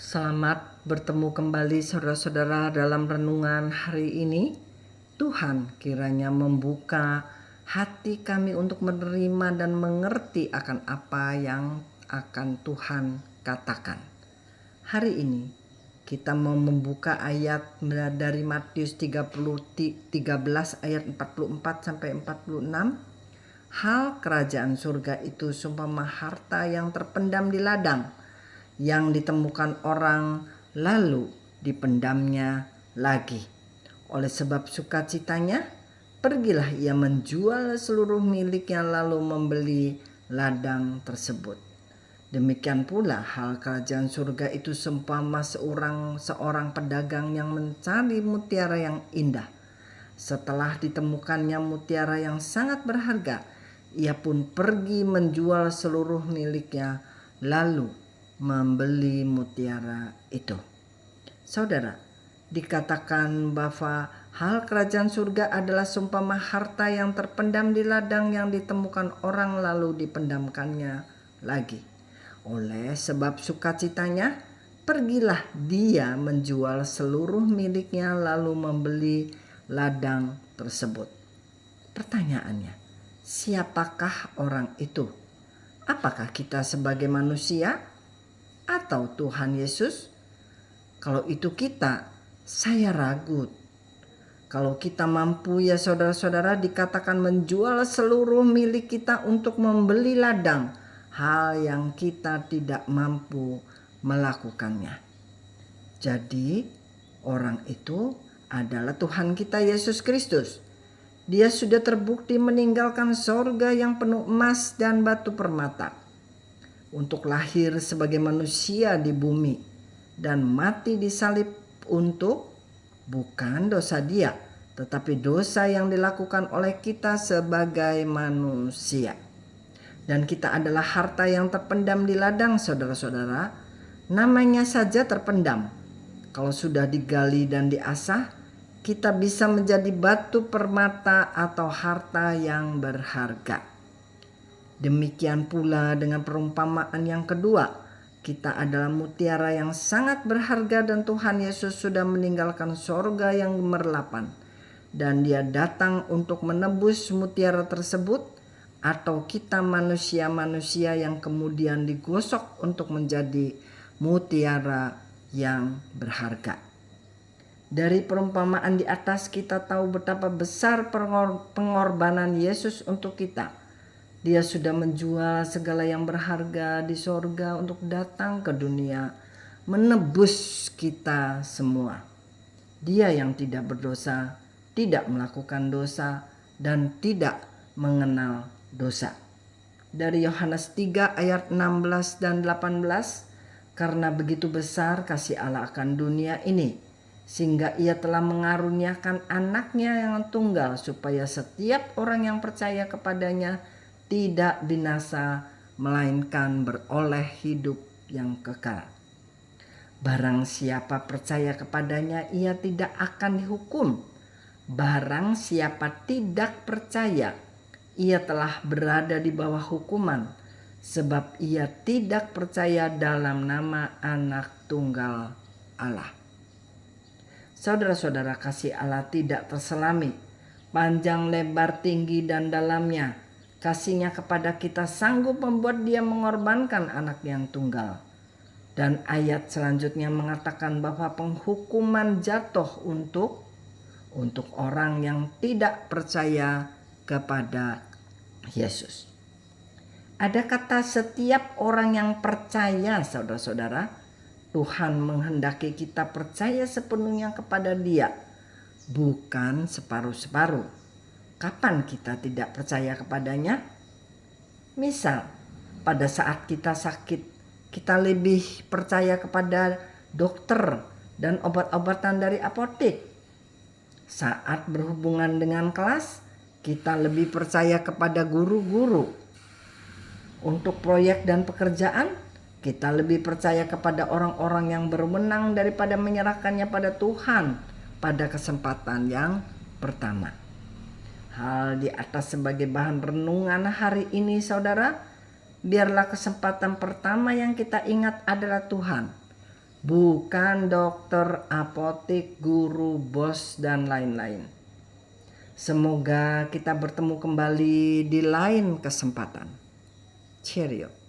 Selamat bertemu kembali saudara-saudara dalam renungan hari ini. Tuhan kiranya membuka hati kami untuk menerima dan mengerti akan apa yang akan Tuhan katakan. Hari ini kita mau membuka ayat dari Matius 13 ayat 44 sampai 46. Hal kerajaan surga itu seumpama harta yang terpendam di ladang, yang ditemukan orang lalu dipendamnya lagi. Oleh sebab sukacitanya, pergilah ia menjual seluruh miliknya lalu membeli ladang tersebut. Demikian pula hal kerajaan surga itu seumpama seorang pedagang yang mencari mutiara yang indah. Setelah ditemukannya mutiara yang sangat berharga, ia pun pergi menjual seluruh miliknya lalu membeli mutiara itu. Saudara, dikatakan bahwa hal kerajaan surga adalah seumpama harta yang terpendam di ladang yang ditemukan orang lalu dipendamkannya lagi. Oleh sebab sukacitanya, pergilah dia menjual seluruh miliknya lalu membeli ladang tersebut. Pertanyaannya, siapakah orang itu? Apakah kita sebagai manusia atau Tuhan Yesus? Kalau itu kita, saya ragu. Kalau kita mampu ya saudara-saudara dikatakan menjual seluruh milik kita untuk membeli ladang, hal yang kita tidak mampu melakukannya. Jadi orang itu adalah Tuhan kita Yesus Kristus. Dia sudah terbukti meninggalkan sorga yang penuh emas dan batu permata untuk lahir sebagai manusia di bumi dan mati di salib untuk bukan dosa dia, tetapi dosa yang dilakukan oleh kita sebagai manusia. Dan kita adalah harta yang terpendam di ladang, saudara-saudara. Namanya saja terpendam. Kalau sudah digali dan diasah, kita bisa menjadi batu permata atau harta yang berharga. Demikian pula dengan perumpamaan yang kedua, kita adalah mutiara yang sangat berharga dan Tuhan Yesus sudah meninggalkan sorga yang gemerlapan. Dan dia datang untuk menebus mutiara tersebut, atau kita manusia-manusia yang kemudian digosok untuk menjadi mutiara yang berharga. Dari perumpamaan di atas kita tahu betapa besar pengorbanan Yesus untuk kita. Dia sudah menjual segala yang berharga di sorga untuk datang ke dunia, menebus kita semua. Dia yang tidak berdosa, tidak melakukan dosa, dan tidak mengenal dosa. Dari Yohanes 3 ayat 16 dan 18, karena begitu besar kasih Allah akan dunia ini, sehingga ia telah mengaruniakan anaknya yang tunggal, supaya setiap orang yang percaya kepadanya tidak binasa, melainkan beroleh hidup yang kekal. Barang siapa percaya kepadanya, ia tidak akan dihukum. Barang siapa tidak percaya, ia telah berada di bawah hukuman, sebab ia tidak percaya dalam nama Anak Tunggal Allah. Saudara-saudara, kasih Allah tidak terselami, panjang, lebar, tinggi, dan dalamnya. Kasihnya kepada kita sanggup membuat dia mengorbankan anak yang tunggal. Dan ayat selanjutnya mengatakan bahwa penghukuman jatuh untuk orang yang tidak percaya kepada Yesus. Ada kata setiap orang yang percaya, saudara-saudara. Tuhan menghendaki kita percaya sepenuhnya kepada Dia, bukan separuh-separuh. Kapan kita tidak percaya kepadanya? Misal, pada saat kita sakit, kita lebih percaya kepada dokter dan obat-obatan dari apotek. Saat berhubungan dengan kelas, kita lebih percaya kepada guru-guru. Untuk proyek dan pekerjaan, kita lebih percaya kepada orang-orang yang berwenang daripada menyerahkannya pada Tuhan pada kesempatan yang pertama. Hal di atas sebagai bahan renungan hari ini, saudara. Biarlah kesempatan pertama yang kita ingat adalah Tuhan. bukan dokter, apotek, guru, bos, dan lain-lain. Semoga kita bertemu kembali di lain kesempatan. Cheerio.